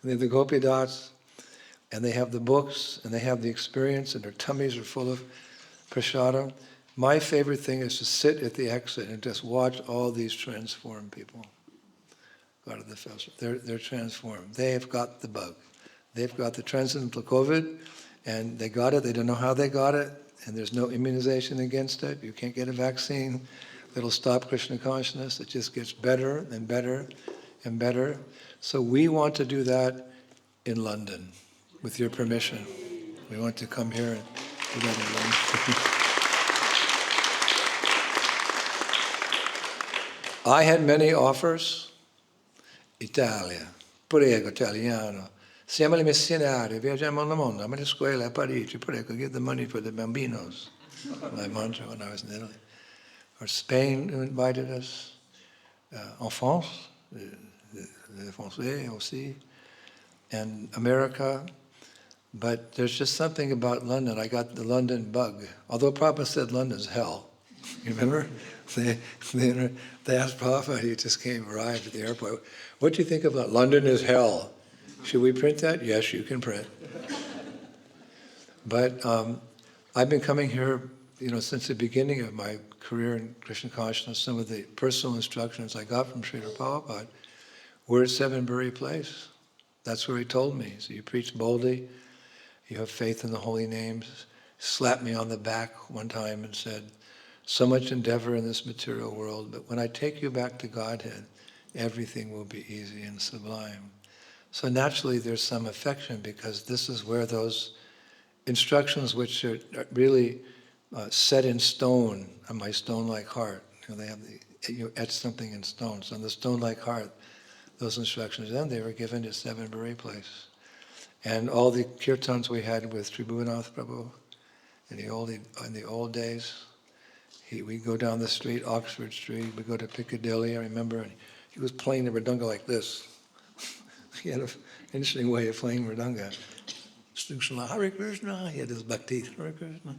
they have the gopi dots, and they have the books, and they have the experience, and their tummies are full of prasadam. My favorite thing is to sit at the exit and just watch all these transformed people go to the festival. They're transformed. They have got the bug. They've got the transcendental COVID, and they got it. They don't know how they got it, and there's no immunization against it. You can't get a vaccine that'll stop Krishna consciousness. It just gets better and better and better. So we want to do that in London, with your permission. We want to come here and do that in London. I had many offers. Italia, prego, italiano. Siamo le missionarie, viaggiamo nel mondo, I'm in a scuola a Parigi, prego, give the money for the bambinos. My mantra when I was in Italy. Or Spain invited us, en France, the Français aussi, and America. But there's just something about London. I got the London bug. Although Prabhupada said London's hell. You remember? They asked Prabhupada, he just arrived at the airport. What do you think about London is hell? Should we print that? Yes, you can print. But I've been coming here, since the beginning of my career in Krishna consciousness. Some of the personal instructions I got from Srila Prabhupada were at Seven Bury Place. That's where he told me. So you preach boldly, you have faith in the holy names. Slapped me on the back one time and said, so much endeavor in this material world, but when I take you back to Godhead, everything will be easy and sublime. So naturally there's some affection, because this is where those instructions which are really set in stone on my stone-like heart, they have you etch something in stone. So on the stone-like heart, those instructions, then they were given at Seven Bury Place. And all the kirtans we had with Tribhuvannath Prabhu in the old days, we'd go down the street, Oxford Street, we'd go to Piccadilly, I remember, and he was playing the mridanga like this. He had an interesting way of playing mridanga. Hare Krishna, he had his bhakti, Hare Krishna.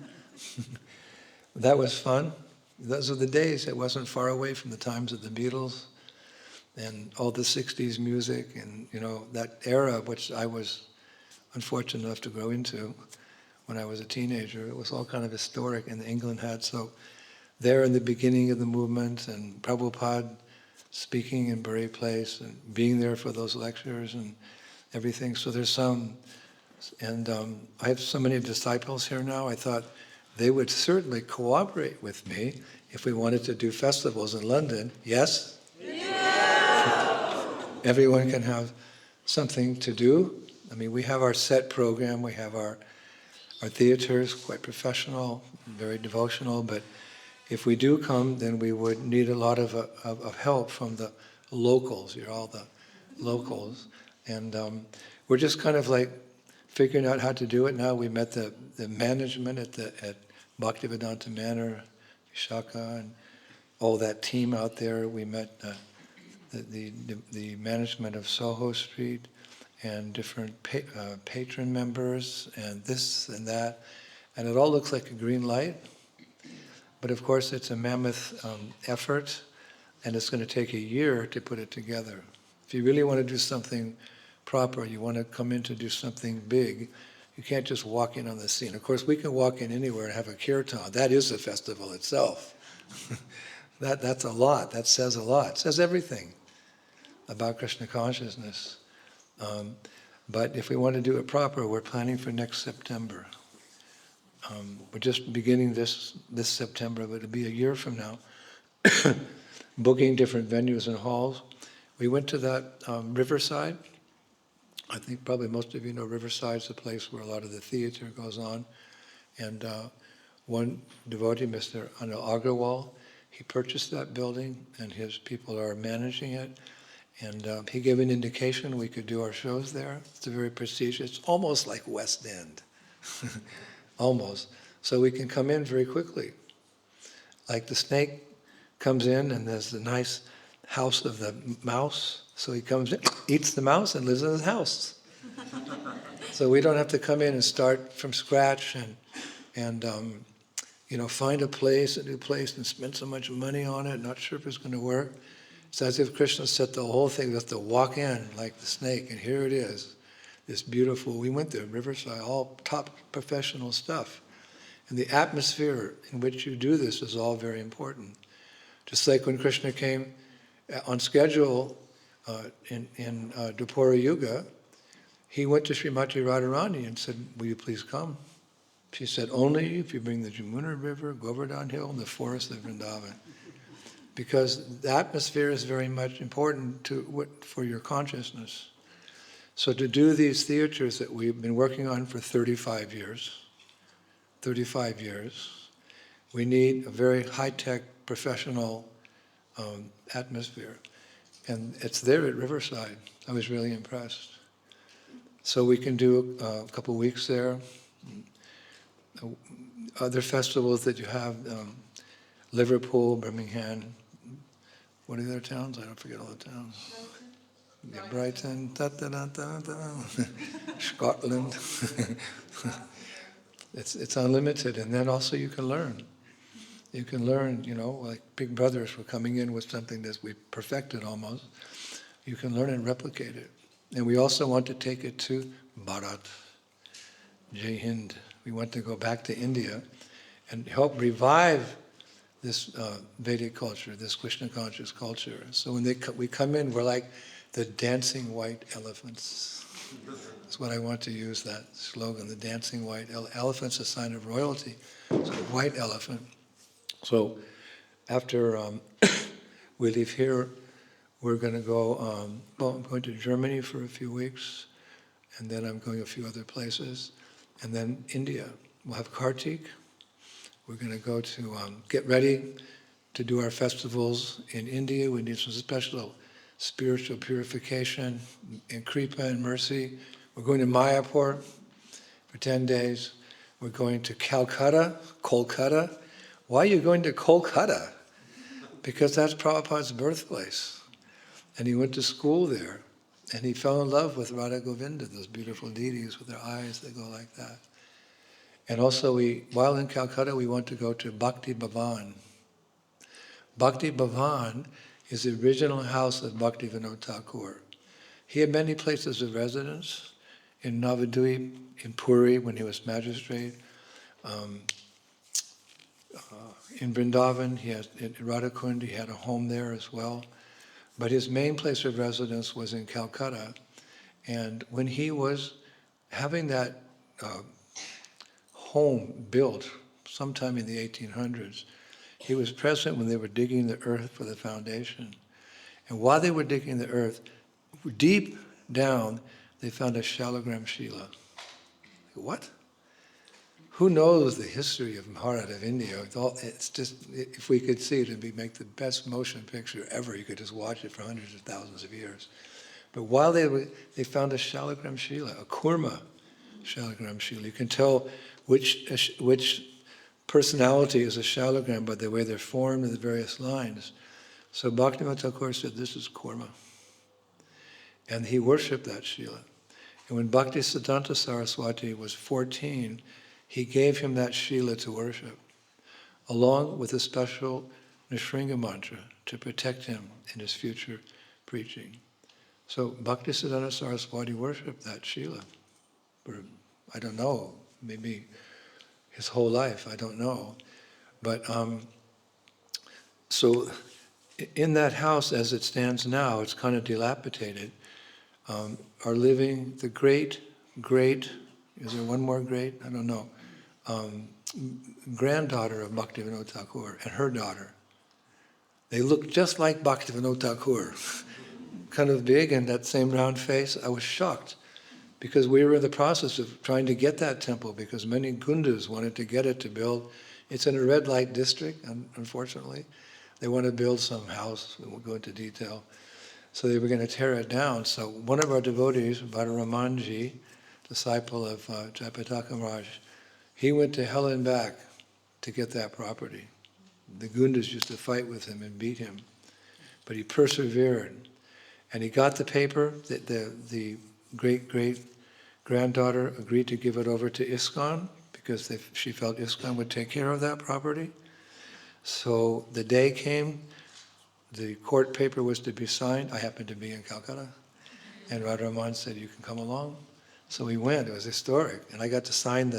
That was fun. Those were the days. It wasn't far away from the times of the Beatles and all the 60s music and, that era which I was unfortunate enough to grow into when I was a teenager. It was all kind of historic, and England had so there in the beginning of the movement, and Prabhupada speaking in Bury Place and being there for those lectures and everything. So there's some, and I have so many disciples here now, I thought they would certainly cooperate with me if we wanted to do festivals in London. Yes? Yeah. Everyone can have something to do. I mean, we have our set program, we have our theaters, quite professional, very devotional, but if we do come, then we would need a lot of help from the locals. You're all the locals. And we're just kind of like figuring out how to do it now. We met the management at Bhaktivedanta Manor, Vishaka, and all that team out there. We met the management of Soho Street and different patron members and this and that. And it all looks like a green light. But of course, it's a mammoth effort, and it's going to take a year to put it together. If you really want to do something proper, you want to come in to do something big, you can't just walk in on the scene. Of course, we can walk in anywhere and have a kirtan. That is the festival itself. That's a lot. That says a lot. It says everything about Krishna consciousness. But if we want to do it proper, we're planning for next September. We're just beginning this September, but it'll be a year from now, booking different venues and halls. We went to that Riverside. I think probably most of you know Riverside's the place where a lot of the theater goes on. And one devotee, Mr. Anil Agrawal, he purchased that building, and his people are managing it. And he gave an indication we could do our shows there. It's a very prestigious, it's almost like West End. Almost. So we can come in very quickly. Like the snake comes in and there's the nice house of the mouse. So he comes in, eats the mouse and lives in his house. So we don't have to come in and start from scratch and find a new place and spend so much money on it, not sure if it's going to work. It's as if Krishna set the whole thing, we have to walk in like the snake, and here it is, this beautiful, we went there, Riverside, all top professional stuff. And the atmosphere in which you do this is all very important. Just like when Krishna came on schedule in Dwapara Yuga, he went to Srimati Radharani and said, will you please come? She said, only if you bring the Jamuna River, Govardhan Hill, and the forest of Vrindavan. Because the atmosphere is very much important for your consciousness. So to do these theaters that we've been working on for 35 years, we need a very high-tech, professional atmosphere. And it's there at Riverside. I was really impressed. So we can do a couple weeks there. Other festivals that you have, Liverpool, Birmingham, what are the other towns? I don't forget all the towns. Brighton, Scotland. It's unlimited, and then also you can learn. You can learn, like big brothers were coming in with something that we perfected almost. You can learn and replicate it. And we also want to take it to Bharat, Jai Hind. We want to go back to India and help revive this Vedic culture, this Krishna conscious culture. So when we come in, we're like the dancing white elephants. That's what I want to use, that slogan, the dancing white elephant's a sign of royalty. So white elephant. So after we leave here, we're going to go, I'm going to Germany for a few weeks, and then I'm going a few other places, and then India. We'll have Kartik. We're going to go to get ready to do our festivals in India. We need some special spiritual purification and kripa and mercy. We're going to Mayapur for 10 days. We're going to Kolkata. Why are you going to Kolkata? Because that's Prabhupada's birthplace. And he went to school there. And he fell in love with Radha Govinda, those beautiful deities with their eyes that go like that. And also, while in Calcutta, we want to go to Bhakti Bhavan. Bhakti Bhavan is the original house of Bhaktivinoda Thakur. He had many places of residence, in Navadvip, in Puri when he was magistrate, in Vrindavan, in Radhakund, he had a home there as well. But his main place of residence was in Calcutta. And when he was having that home built sometime in the 1800s, he was present when they were digging the earth for the foundation. And while they were digging the earth, deep down, they found a Shalagram Shila. What? Who knows the history of Bharat, of India? It's just, if we could see it, it'd make the best motion picture ever. You could just watch it for hundreds of thousands of years. But while they found a Shalagram Shila, a Kurma Shalagram Shila. You can tell which personality is a Shalagram by the way they're formed in the various lines. So Bhaktivinoda Thakur said, this is Kurma. And he worshipped that Shila. And when Bhakti Siddhanta Saraswati was 14, he gave him that Shila to worship, along with a special Nishringa mantra to protect him in his future preaching. So Bhakti Siddhanta Saraswati worshipped that Shila for, I don't know, maybe his whole life, I don't know. But so in that house as it stands now, it's kind of dilapidated, are living the great, is there one more great? I don't know. Granddaughter of Bhaktivinoda Thakur and her daughter. They look just like Bhaktivinoda Thakur. Kind of big and that same round face. I was shocked because we were in the process of trying to get that temple because many Gundas wanted to get it to build. It's in a red light district, unfortunately. They want to build some house, we won't go into detail. So they were going to tear it down. So one of our devotees, Bhadaramanji, disciple of Jayapataka Maharaj, he went to hell and back to get that property. The Gundas used to fight with him and beat him. But he persevered. And he got the paper, the great-great-granddaughter agreed to give it over to ISKCON because she felt ISKCON would take care of that property. So the day came, the court paper was to be signed. I happened to be in Calcutta. And Radharaman said, you can come along. So we went. It was historic. And I got to sign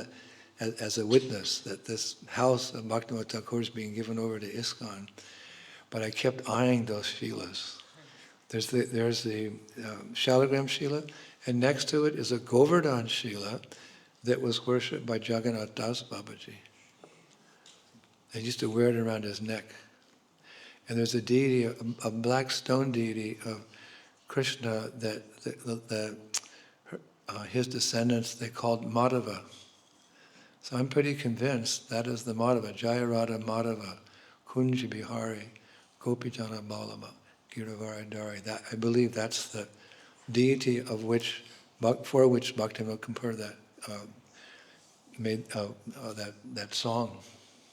as a witness that this house of Bhaktivinoda Thakur is being given over to ISKCON. But I kept eyeing those Shilas. There's the Shalagram Shila, and next to it is a Govardhan Shila that was worshipped by Jagannath Das Babaji. He used to wear it around his neck. And there's a deity, a black stone deity of Krishna that his descendants they called Madhava. So I'm pretty convinced that is the Madhava, Jaya Radha Madhava, Kunji Bihari, Gopijana Balama, Giravaradari. That I believe that's the deity for which Bhaktivinoda Thakur made that song.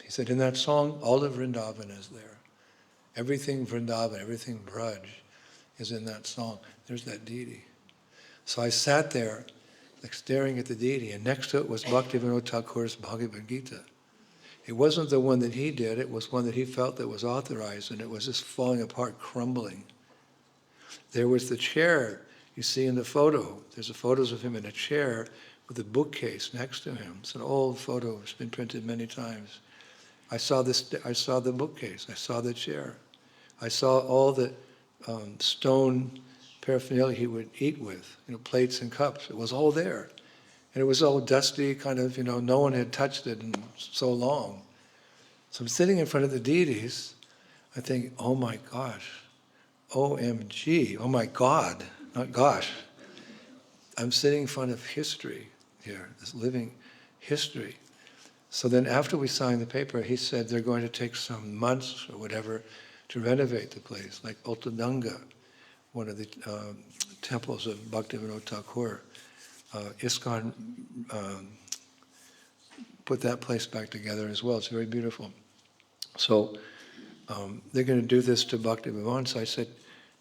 He said in that song, all of Vrindavan is there. Everything Vrindavan, everything Braj is in that song. There's that deity. So I sat there, like staring at the deity, and next to it was Bhaktivinoda Thakur's Bhagavad Gita. It wasn't the one that he did, it was one that he felt that was authorized, and it was just falling apart, crumbling. There was the chair you see in the photo. There's the photos of him in a chair with a bookcase next to him. It's an old photo, it's been printed many times. I saw the bookcase, I saw the chair. I saw all the stone paraphernalia he would eat with, plates and cups. It was all there. And it was all dusty, kind of, no one had touched it in so long. So I'm sitting in front of the deities, I think, oh my gosh, OMG, oh my God, not gosh. I'm sitting in front of history here, this living history. So then after we signed the paper, he said they're going to take some months or whatever to renovate the place, like Ottadanga, one of the temples of Bhaktivinoda Thakur. ISKCON put that place back together as well. It's very beautiful. So they're going to do this to Bhaktivinoda. So I said,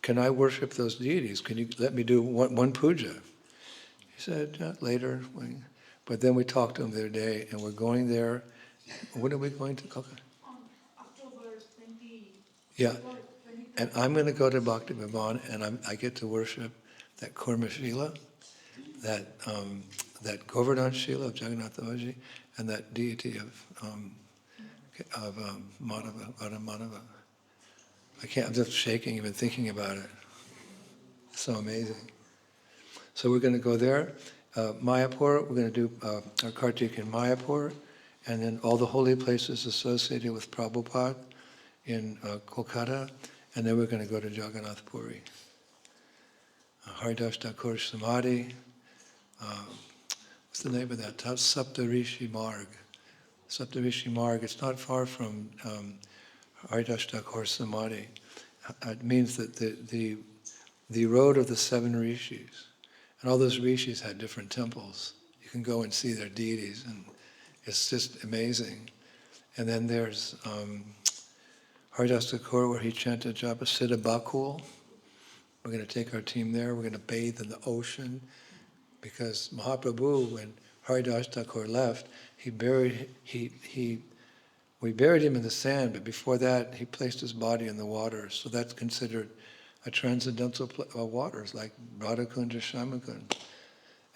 can I worship those deities? Can you let me do one puja? He said, later. But then we talked to him the other day, and we're going there. When are we going to Calcutta? October 20. Yeah. And I'm going to go to Bhaktivinoda, and I get to worship that Kurma Shila, that Govardhan Shila of Jagannath Babaji, and that deity of Madhava, Radha Madhava. I'm just shaking even thinking about it. It's so amazing. So we're going to go there. Mayapur, we're going to do our Kartik in Mayapur, and then all the holy places associated with Prabhupada in Kolkata, and then we're going to go to Jagannath Puri. Haridas Thakur Samadhi, what's the name of that? Saptarishi Marg. Saptarishi Marg, it's not far from Haridas Thakur Samadhi. It means that the road of the 7 rishis, and all those rishis had different temples. You can go and see their deities, and it's just amazing. And then there's Haridas Thakur, where he chanted Japa Siddha Bakul. We're going to take our team there. We're going to bathe in the ocean, because Mahaprabhu, when Haridas Thakur left, we buried him in the sand, but before that, he placed his body in the water. So that's considered a transcendental waters, like Radhakund or Shamakund.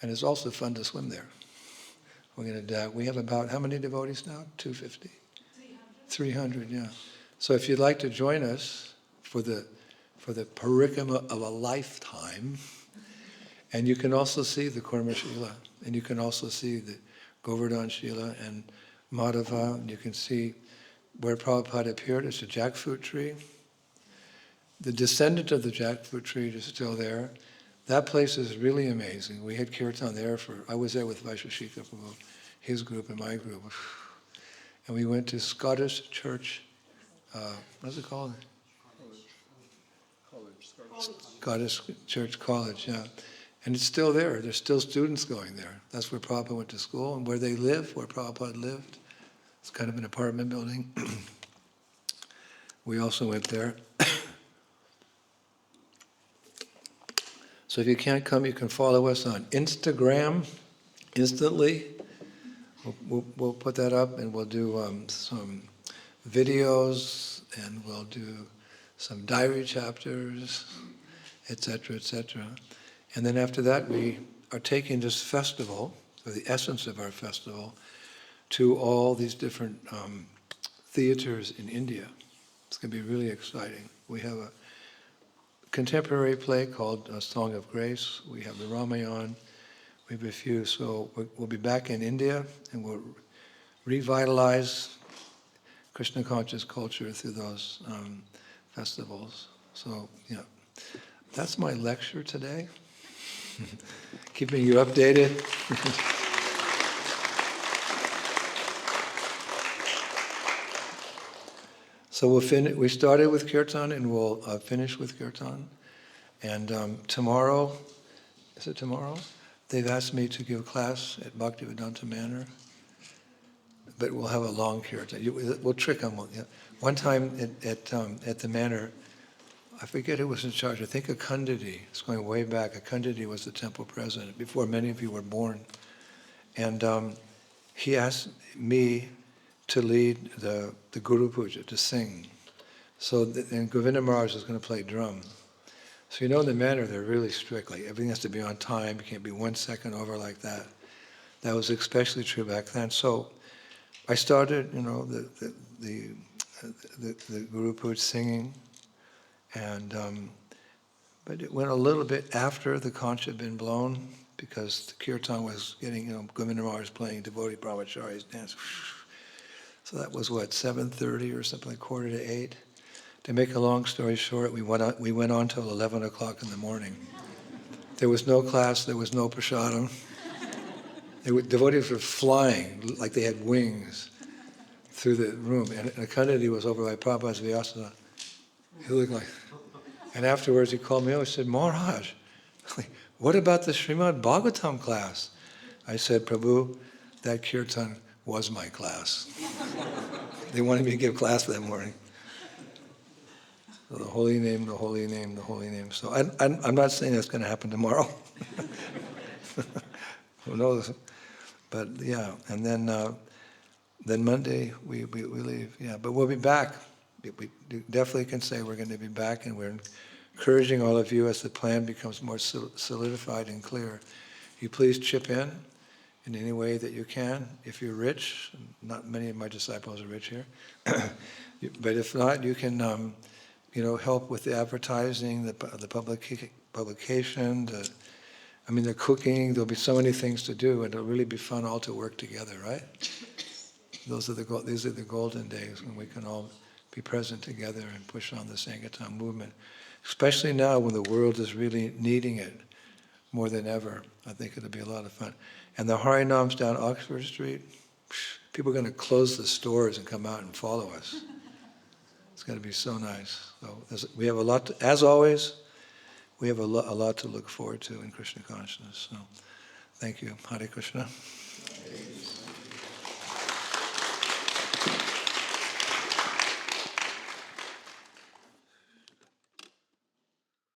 And it's also fun to swim there. We're going to we have about, how many devotees now? 250? 300, yeah. So if you'd like to join us for the parikama of a lifetime, and you can also see the Kurma Shila, and you can also see the Govardhan Shila and Madhava, and you can see where Prabhupada appeared. It's a jackfruit tree. The descendant of the jackfruit tree is still there. That place is really amazing. We had kirtan there I was there with Vaisheshika Prabhu, his group and my group. And we went to Scottish Church, what's it called? Scottish Church College, yeah. And it's still there. There's still students going there. That's where Prabhupada went to school, and where they live, where Prabhupada lived. It's kind of an apartment building. We also went there. So if you can't come, you can follow us on Instagram instantly. We'll put that up, and we'll do some videos, and we'll do some diary chapters, etc., etc. And then after that, we are taking this festival, or the essence of our festival, to all these different theaters in India. It's going to be really exciting. We have a contemporary play called Song of Grace. We have the Ramayana. We have a few. So we'll be back in India, and we'll revitalize Krishna conscious culture through those festivals. So, yeah, that's my lecture today. Keeping you updated. So we started with Kirtan, and we'll finish with Kirtan. And tomorrow, is it tomorrow? They've asked me to give a class at Bhaktivedanta Manor, but we'll have a long Kirtan. We'll trick them. Yeah. One time at the Manor, I forget who was in charge. I think Akundadi. It's going way back. Akundadi was the temple president before many of you were born. And he asked me to lead the Guru Puja, to sing. So, and Govinda Maharaj is going to play drum. So in the Manor, they're really strict. Like, everything has to be on time. You can't be 1 second over like that. That was especially true back then. So I started, the Guru Puja singing, and but it went a little bit after the conch had been blown, because the kirtan was getting, Govinda Maharaj playing devotee brahmacharis dance. So that was 7:30 or something, like 7:45. To make a long story short, we went on till 11 o'clock in the morning. There was no class, there was no prasadam. Devotees were flying like they had wings through the room. And Akundadi was over by Prabhupada's Vyasa. He looked like... And afterwards he called me over and said, Maharaj, what about the Srimad Bhagavatam class? I said, Prabhu, that kirtan was my class. They wanted me to give class that morning. So the holy name, the holy name, the holy name. So I'm not saying that's going to happen tomorrow. Who knows? But yeah, and then Monday we leave. Yeah, but we'll be back. We definitely can say we're going to be back, and we're encouraging all of you as the plan becomes more solidified and clear. You please chip in any way that you can. If you're rich, not many of my disciples are rich here, but if not, you can help with the advertising, the publication, the cooking. There'll be so many things to do, and it'll really be fun all to work together, right? These are the golden days when we can all be present together and push on the Sankirtan movement, especially now when the world is really needing it more than ever. I think it'll be a lot of fun. And the Harinams down Oxford Street, people are going to close the stores and come out and follow us. It's going to be so nice. So we have a lot, as always, we have a lot to look forward to in Krishna consciousness. So thank you. Hare Krishna.